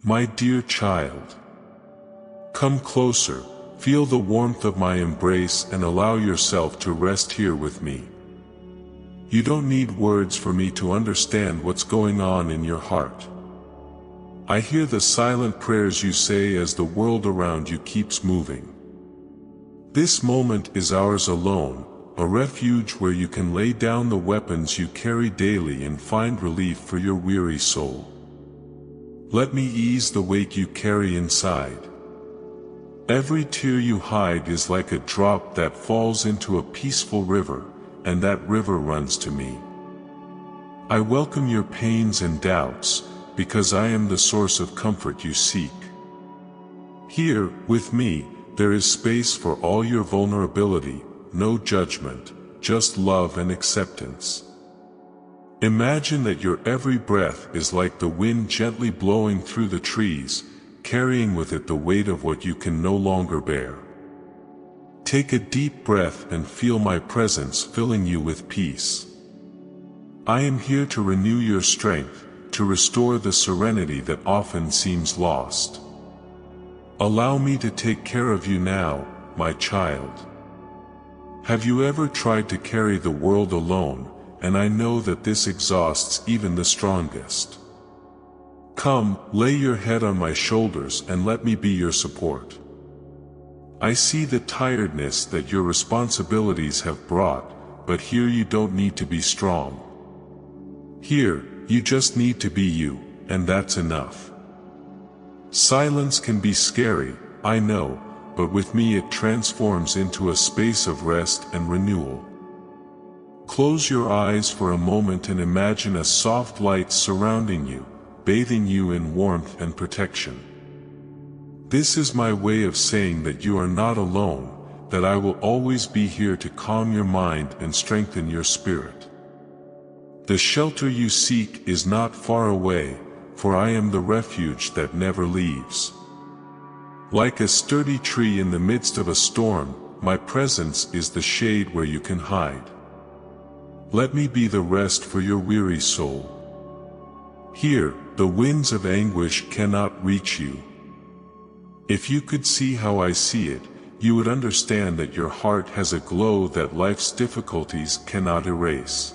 My dear child, come closer, feel the warmth of my embrace and allow yourself to rest here with me. You don't need words for me to understand what's going on in your heart. I hear the silent prayers you say as the world around you keeps moving. This moment is ours alone, a refuge where you can lay down the weapons you carry daily and find relief for your weary soul. Let me ease the weight you carry inside. Every tear you hide is like a drop that falls into a peaceful river, and that river runs to me. I welcome your pains and doubts, because I am the source of comfort you seek. Here, with me, there is space for all your vulnerability, no judgment, just love and acceptance. Imagine that your every breath is like the wind gently blowing through the trees, carrying with it the weight of what you can no longer bear. Take a deep breath and feel my presence filling you with peace. I am here to renew your strength, to restore the serenity that often seems lost. Allow me to take care of you now, my child. Have you ever tried to carry the world alone? And I know that this exhausts even the strongest. Come, lay your head on my shoulders and let me be your support. I see the tiredness that your responsibilities have brought, but here you don't need to be strong. Here, you just need to be you, and that's enough. Silence can be scary, I know, but with me it transforms into a space of rest and renewal. Close your eyes for a moment and imagine a soft light surrounding you, bathing you in warmth and protection. This is my way of saying that you are not alone, that I will always be here to calm your mind and strengthen your spirit. The shelter you seek is not far away, for I am the refuge that never leaves. Like a sturdy tree in the midst of a storm, my presence is the shade where you can hide. Let me be the rest for your weary soul. Here, the winds of anguish cannot reach you. If you could see how I see it, you would understand that your heart has a glow that life's difficulties cannot erase.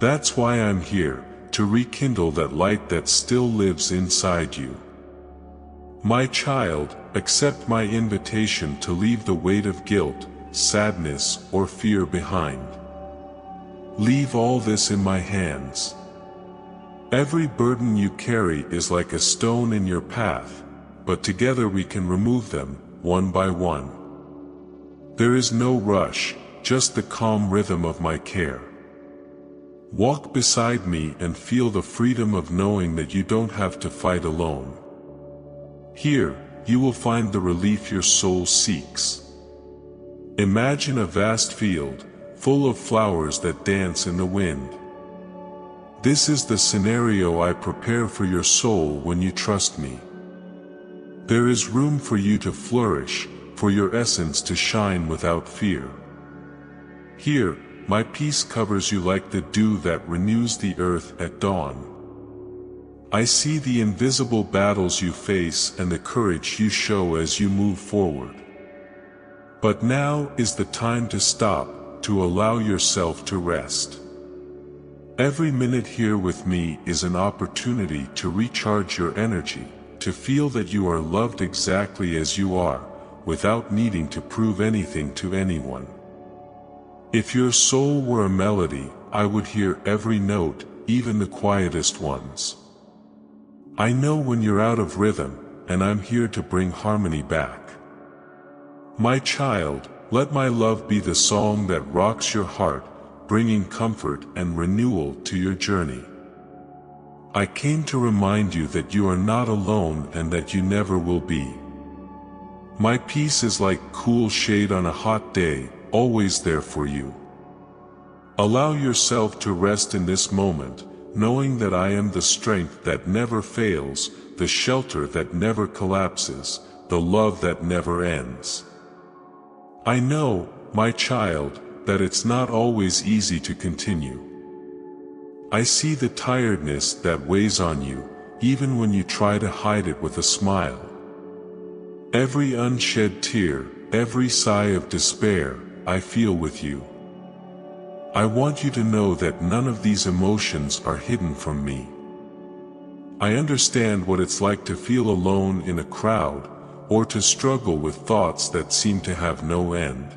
That's why I'm here, to rekindle that light that still lives inside you. My child, accept my invitation to leave the weight of guilt, sadness, or fear behind. Leave all this in my hands. Every burden you carry is like a stone in your path, but together we can remove them, one by one. There is no rush, just the calm rhythm of my care. Walk beside me and feel the freedom of knowing that you don't have to fight alone. Here, you will find the relief your soul seeks. Imagine a vast field, full of flowers that dance in the wind. This is the scenario I prepare for your soul when you trust me. There is room for you to flourish, for your essence to shine without fear. Here, my peace covers you like the dew that renews the earth at dawn. I see the invisible battles you face and the courage you show as you move forward. But now is the time to stop, to allow yourself to rest. Every minute here with me is an opportunity to recharge your energy, to feel that you are loved exactly as you are, without needing to prove anything to anyone. If your soul were a melody, I would hear every note, even the quietest ones. I know when you're out of rhythm, and I'm here to bring harmony back. My child, let my love be the song that rocks your heart, bringing comfort and renewal to your journey. I came to remind you that you are not alone and that you never will be. My peace is like cool shade on a hot day, always there for you. Allow yourself to rest in this moment, knowing that I am the strength that never fails, the shelter that never collapses, the love that never ends. I know, my child, that it's not always easy to continue. I see the tiredness that weighs on you, even when you try to hide it with a smile. Every unshed tear, every sigh of despair, I feel with you. I want you to know that none of these emotions are hidden from me. I understand what it's like to feel alone in a crowd, or to struggle with thoughts that seem to have no end.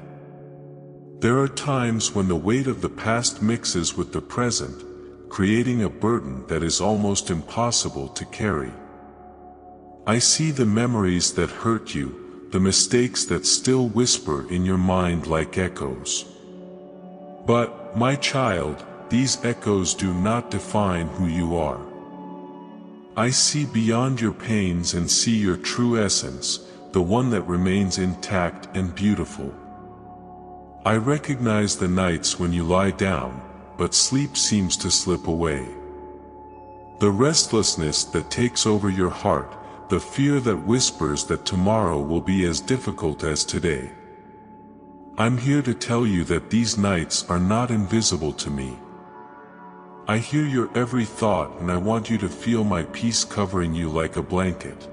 There are times when the weight of the past mixes with the present, creating a burden that is almost impossible to carry. I see the memories that hurt you, the mistakes that still whisper in your mind like echoes. But, my child, these echoes do not define who you are. I see beyond your pains and see your true essence, the one that remains intact and beautiful. I recognize the nights when you lie down, but sleep seems to slip away. The restlessness that takes over your heart, the fear that whispers that tomorrow will be as difficult as today. I'm here to tell you that these nights are not invisible to me. I hear your every thought, and I want you to feel my peace covering you like a blanket.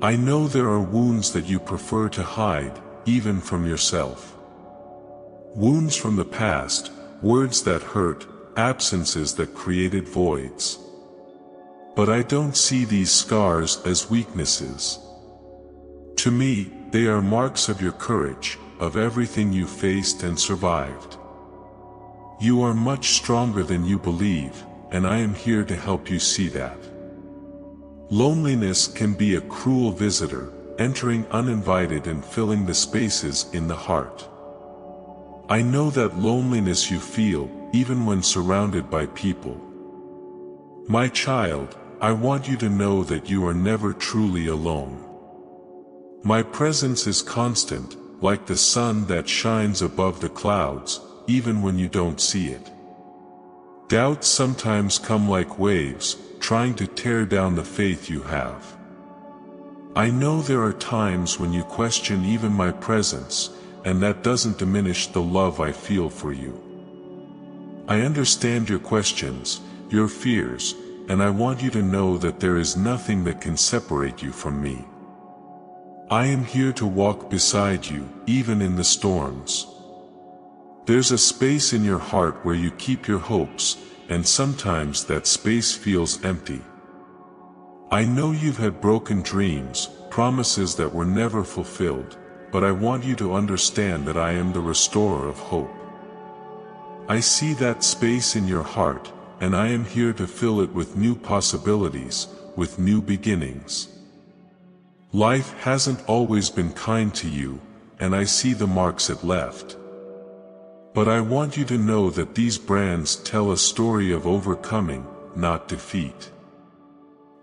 I know there are wounds that you prefer to hide, even from yourself. Wounds from the past, words that hurt, absences that created voids. But I don't see these scars as weaknesses. To me, they are marks of your courage, of everything you faced and survived. You are much stronger than you believe, and I am here to help you see that. Loneliness can be a cruel visitor, entering uninvited and filling the spaces in the heart. I know that loneliness you feel, even when surrounded by people. My child, I want you to know that you are never truly alone. My presence is constant, like the sun that shines above the clouds, even when you don't see it. Doubts sometimes come like waves, trying to tear down the faith you have. I know there are times when you question even my presence, and that doesn't diminish the love I feel for you. I understand your questions, your fears, and I want you to know that there is nothing that can separate you from me. I am here to walk beside you, even in the storms. There's a space in your heart where you keep your hopes, and sometimes that space feels empty. I know you've had broken dreams, promises that were never fulfilled, but I want you to understand that I am the restorer of hope. I see that space in your heart, and I am here to fill it with new possibilities, with new beginnings. Life hasn't always been kind to you, and I see the marks it left. But I want you to know that these brands tell a story of overcoming, not defeat.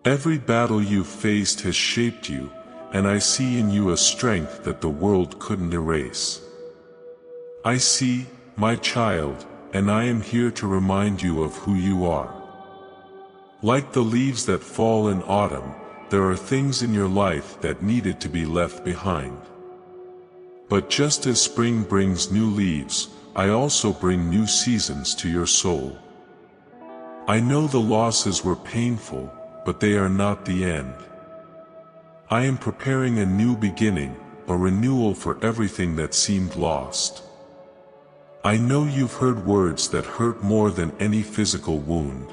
Every battle you've faced has shaped you, and I see in you a strength that the world couldn't erase. I see, my child, and I am here to remind you of who you are. Like the leaves that fall in autumn, there are things in your life that needed to be left behind. But just as spring brings new leaves, I also bring new seasons to your soul. I know the losses were painful, but they are not the end. I am preparing a new beginning, a renewal for everything that seemed lost. I know you've heard words that hurt more than any physical wound.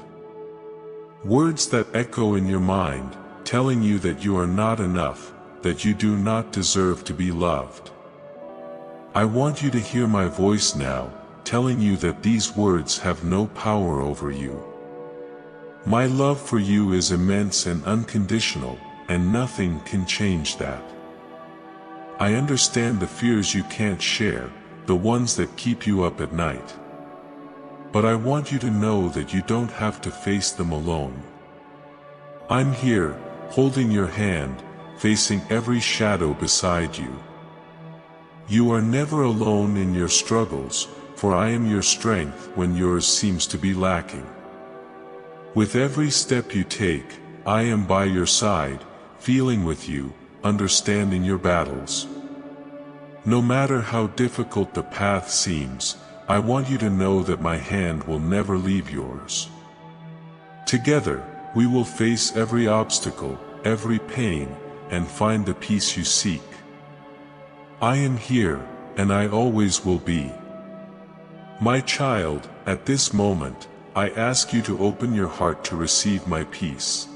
Words that echo in your mind, telling you that you are not enough, that you do not deserve to be loved. I want you to hear my voice now, telling you that these words have no power over you. My love for you is immense and unconditional, and nothing can change that. I understand the fears you can't share, the ones that keep you up at night. But I want you to know that you don't have to face them alone. I'm here, holding your hand, facing every shadow beside you. You are never alone in your struggles, for I am your strength when yours seems to be lacking. With every step you take, I am by your side, feeling with you, understanding your battles. No matter how difficult the path seems, I want you to know that my hand will never leave yours. Together, We will face every obstacle, every pain, and find the peace you seek. I am here, and I always will be. My child, at this moment, I ask you to open your heart to receive my peace.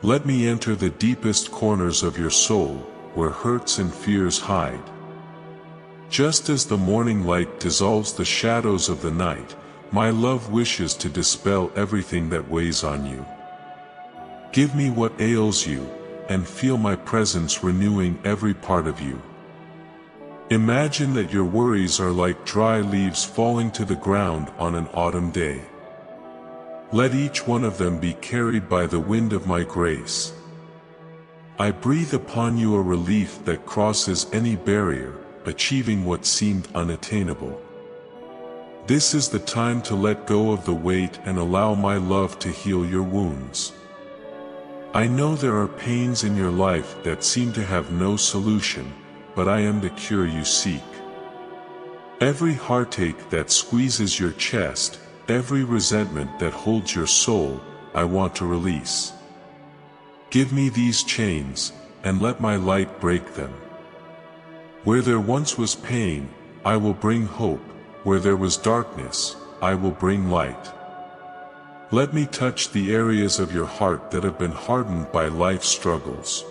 Let me enter the deepest corners of your soul, where hurts and fears hide. Just as the morning light dissolves the shadows of the night, my love wishes to dispel everything that weighs on you. Give me what ails you, and feel my presence renewing every part of you. Imagine that your worries are like dry leaves falling to the ground on an autumn day. Let each one of them be carried by the wind of my grace. I breathe upon you a relief that crosses any barrier, achieving what seemed unattainable. This is the time to let go of the weight and allow my love to heal your wounds. I know there are pains in your life that seem to have no solution, but I am the cure you seek. Every heartache that squeezes your chest, every resentment that holds your soul, I want to release. Give me these chains, and let my light break them. Where there once was pain, I will bring hope. Where there was darkness, I will bring light. Let me touch the areas of your heart that have been hardened by life's struggles.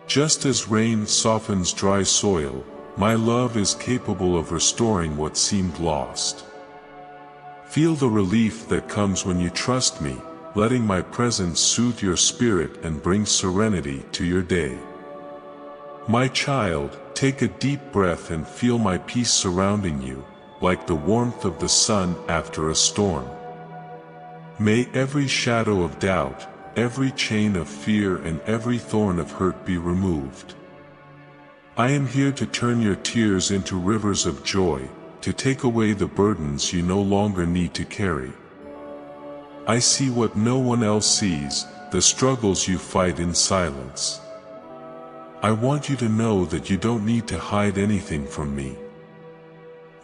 Just as rain softens dry soil, my love is capable of restoring what seemed lost. Feel the relief that comes when you trust me, letting my presence soothe your spirit and bring serenity to your day. My child, take a deep breath and feel my peace surrounding you, like the warmth of the sun after a storm. May every shadow of doubt, every chain of fear and every thorn of hurt be removed. I am here to turn your tears into rivers of joy, to take away the burdens you no longer need to carry. I see what no one else sees, the struggles you fight in silence. I want you to know that you don't need to hide anything from me.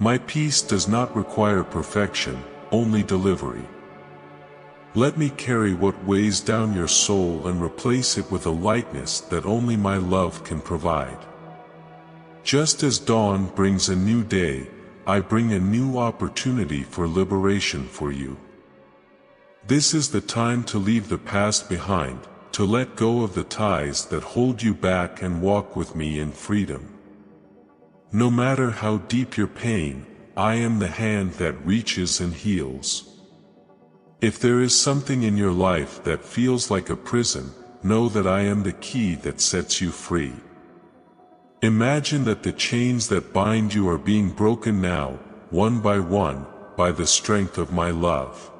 My peace does not require perfection, only delivery. Let me carry what weighs down your soul and replace it with a lightness that only my love can provide. Just as dawn brings a new day, I bring a new opportunity for liberation for you. This is the time to leave the past behind, to let go of the ties that hold you back and walk with me in freedom. No matter how deep your pain, I am the hand that reaches and heals. If there is something in your life that feels like a prison, know that I am the key that sets you free. Imagine that the chains that bind you are being broken now, one, by the strength of my love.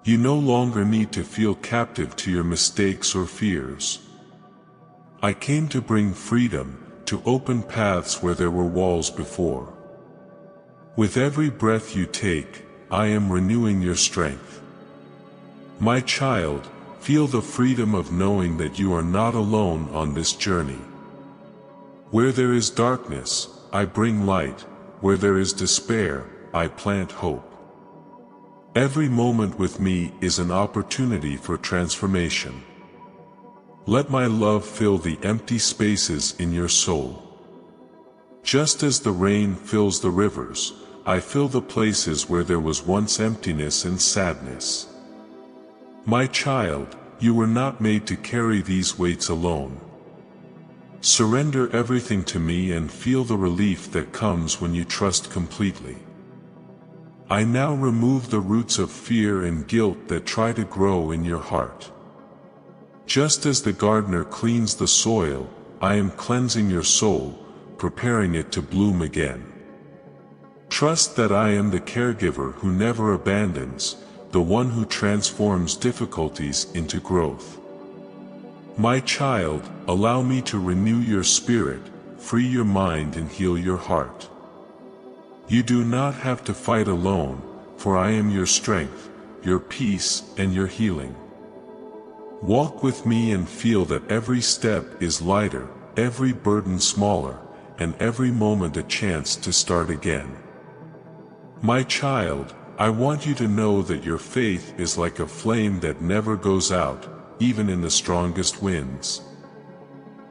You no longer need to feel captive to your mistakes or fears. I came to bring freedom, to open paths where there were walls before. With every breath you take, I am renewing your strength. My child, feel the freedom of knowing that you are not alone on this journey. Where there is darkness, I bring light. Where there is despair, I plant hope. Every moment with me is an opportunity for transformation. Let my love fill the empty spaces in your soul. Just as the rain fills the rivers, I fill the places where there was once emptiness and sadness. My child, you were not made to carry these weights alone. Surrender everything to me and feel the relief that comes when you trust completely. I now remove the roots of fear and guilt that try to grow in your heart. Just as the gardener cleans the soil, I am cleansing your soul, preparing it to bloom again. Trust that I am the caregiver who never abandons, the one who transforms difficulties into growth. My child, allow me to renew your spirit, free your mind and heal your heart. You do not have to fight alone, for I am your strength, your peace and your healing. Walk with me and feel that every step is lighter, every burden smaller, and every moment a chance to start again. My child, I want you to know that your faith is like a flame that never goes out, even in the strongest winds.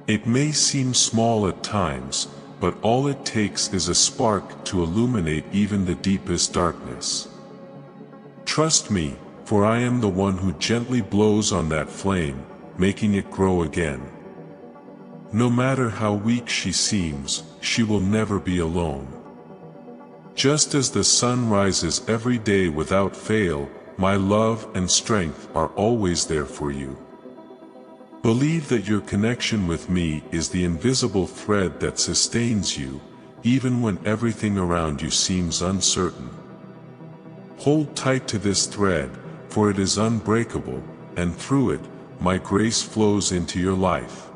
It may seem small at times, but all it takes is a spark to illuminate even the deepest darkness. Trust me, for I am the one who gently blows on that flame, making it grow again. No matter how weak she seems, she will never be alone. Just as the sun rises every day without fail, my love and strength are always there for you. Believe that your connection with me is the invisible thread that sustains you, even when everything around you seems uncertain. Hold tight to this thread, for it is unbreakable, and through it, my grace flows into your life.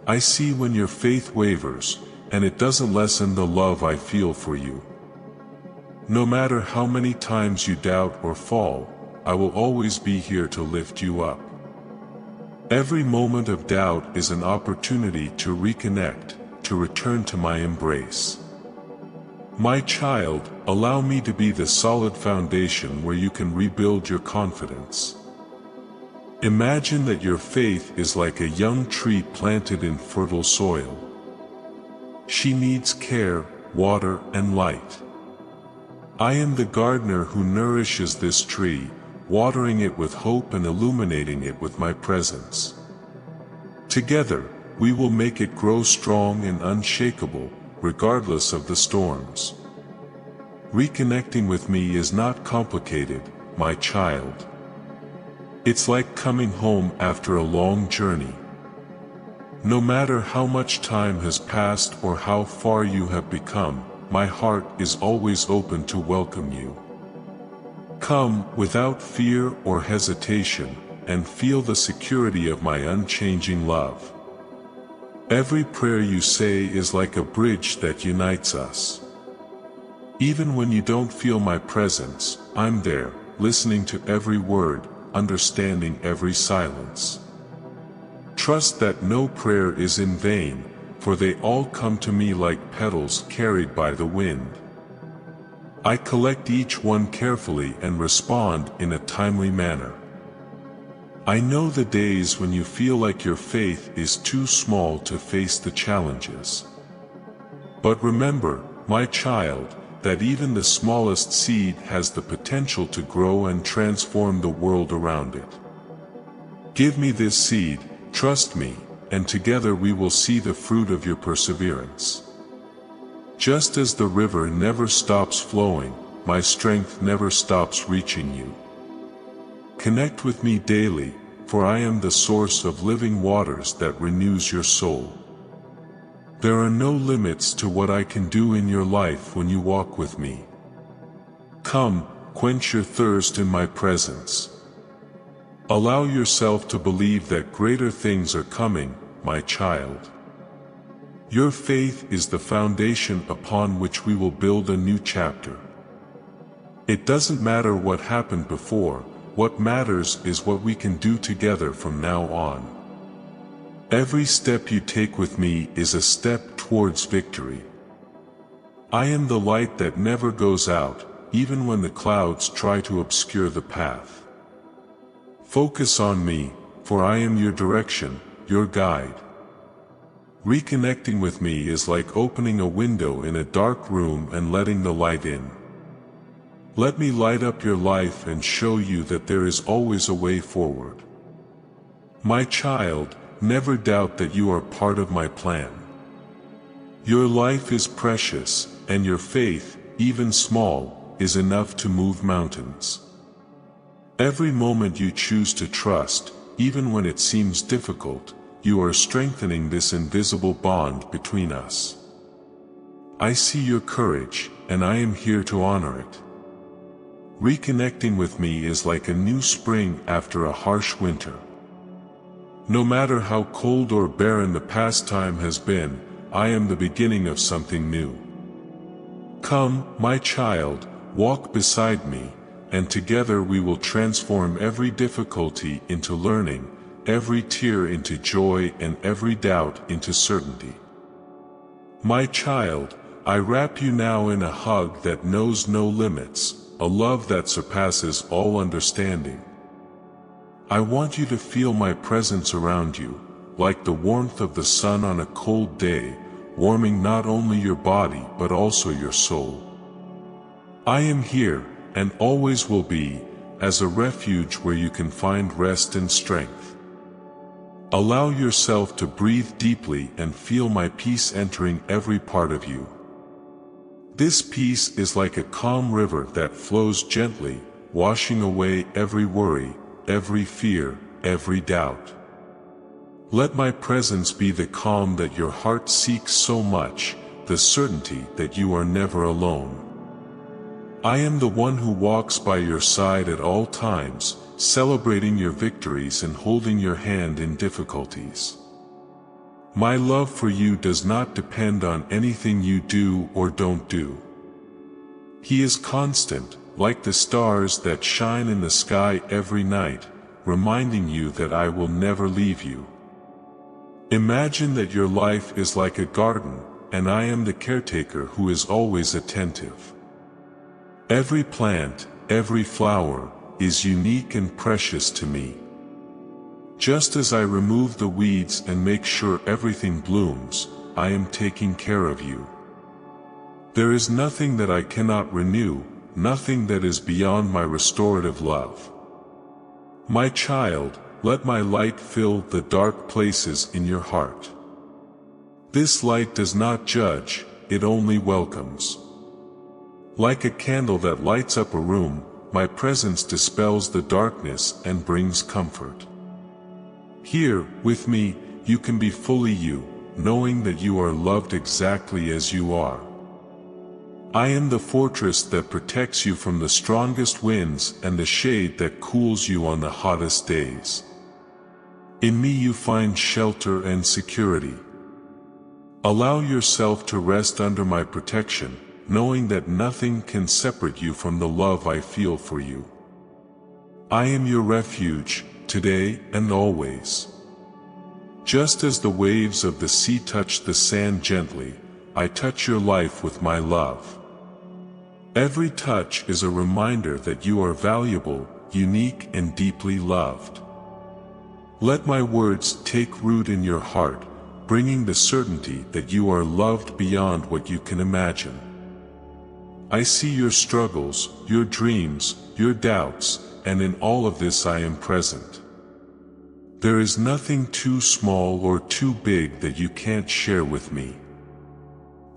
I see when your faith wavers, and it doesn't lessen the love I feel for you. No matter how many times you doubt or fall, I will always be here to lift you up. Every moment of doubt is an opportunity to reconnect, to return to my embrace. My child, allow me to be the solid foundation where you can rebuild your confidence. Imagine that your faith is like a young tree planted in fertile soil. She needs care, water, and light. I am the gardener who nourishes this tree, watering it with hope and illuminating it with my presence. Together, we will make it grow strong and unshakable, regardless of the storms. Reconnecting with me is not complicated, my child. It's like coming home after a long journey. No matter how much time has passed or how far you have become, my heart is always open to welcome you. Come without fear or hesitation, and feel the security of my unchanging love. Every prayer you say is like a bridge that unites us. Even when you don't feel my presence, I'm there, listening to every word, understanding every silence. Trust that no prayer is in vain, for they all come to me like petals carried by the wind. I collect each one carefully and respond in a timely manner. I know the days when you feel like your faith is too small to face the challenges. But remember, my child, that even the smallest seed has the potential to grow and transform the world around it. Give me this seed, trust me, and together we will see the fruit of your perseverance. Just as the river never stops flowing, my strength never stops reaching you. Connect with me daily, for I am the source of living waters that renews your soul. There are no limits to what I can do in your life when you walk with me. Come, quench your thirst in my presence. Allow yourself to believe that greater things are coming, my child. Your faith is the foundation upon which we will build a new chapter. It doesn't matter what happened before, what matters is what we can do together from now on. Every step you take with me is a step towards victory. I am the light that never goes out, even when the clouds try to obscure the path. Focus on me, for I am your direction, your guide. Reconnecting with me is like opening a window in a dark room and letting the light in. Let me light up your life and show you that there is always a way forward. My child, never doubt that you are part of my plan. Your life is precious, and your faith, even small, is enough to move mountains. Every moment you choose to trust, even when it seems difficult, you are strengthening this invisible bond between us. I see your courage, and I am here to honor it. Reconnecting with me is like a new spring after a harsh winter. No matter how cold or barren the past time has been, I am the beginning of something new. Come, my child, walk beside me, and together we will transform every difficulty into learning, every tear into joy, and every doubt into certainty. My child, I wrap you now in a hug that knows no limits, a love that surpasses all understanding. I want you to feel my presence around you, like the warmth of the sun on a cold day, warming not only your body but also your soul. I am here, and always will be, as a refuge where you can find rest and strength. Allow yourself to breathe deeply and feel my peace entering every part of you. This peace is like a calm river that flows gently, washing away every worry, every fear, every doubt. Let my presence be the calm that your heart seeks so much, the certainty that you are never alone. I am the one who walks by your side at all times, celebrating your victories and holding your hand in difficulties. My love for you does not depend on anything you do or don't do. He is constant, like the stars that shine in the sky every night, reminding you that I will never leave you. Imagine that your life is like a garden, and I am the caretaker who is always attentive. Every plant, every flower, is unique and precious to me. Just as I remove the weeds and make sure everything blooms, I am taking care of you. There is nothing that I cannot renew, nothing that is beyond my restorative love. My child, let my light fill the dark places in your heart. This light does not judge, it only welcomes. Like a candle that lights up a room, my presence dispels the darkness and brings comfort. Here, with me, you can be fully you, knowing that you are loved exactly as you are. I am the fortress that protects you from the strongest winds and the shade that cools you on the hottest days. In me you find shelter and security. Allow yourself to rest under my protection, knowing that nothing can separate you from the love I feel for you. I am your refuge, today and always. Just as the waves of the sea touch the sand gently, I touch your life with my love. Every touch is a reminder that you are valuable, unique and deeply loved. Let my words take root in your heart, bringing the certainty that you are loved beyond what you can imagine. I see your struggles, your dreams, your doubts, and in all of this I am present. There is nothing too small or too big that you can't share with me.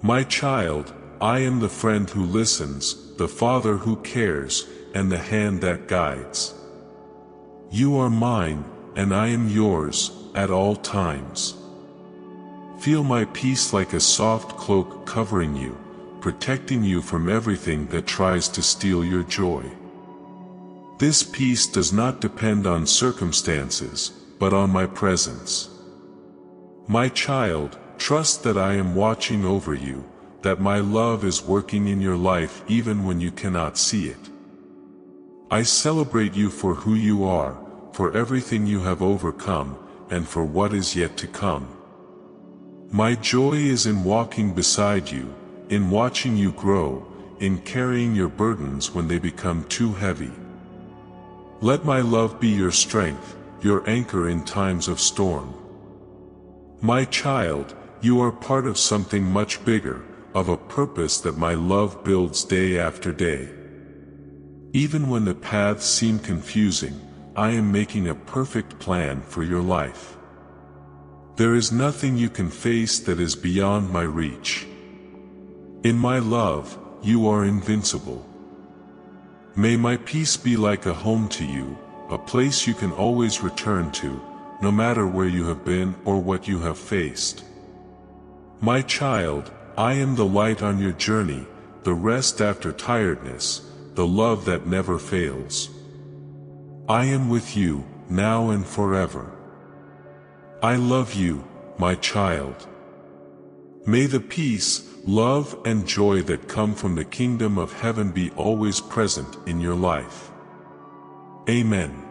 My child, I am the friend who listens, the father who cares, and the hand that guides. You are mine, and I am yours, at all times. Feel my peace like a soft cloak covering you, protecting you from everything that tries to steal your joy. This peace does not depend on circumstances, but on my presence. My child, trust that I am watching over you, that my love is working in your life even when you cannot see it. I celebrate you for who you are, for everything you have overcome, and for what is yet to come. My joy is in walking beside you, in watching you grow, in carrying your burdens when they become too heavy. Let my love be your strength, your anchor in times of storm. My child, you are part of something much bigger, of a purpose that my love builds day after day. Even when the paths seem confusing, I am making a perfect plan for your life. There is nothing you can face that is beyond my reach. In my love, you are invincible. May my peace be like a home to you, a place you can always return to, no matter where you have been or what you have faced. My child, I am the light on your journey, the rest after tiredness, the love that never fails. I am with you, now and forever. I love you, my child. May the peace, love and joy that come from the kingdom of heaven be always present in your life. Amen.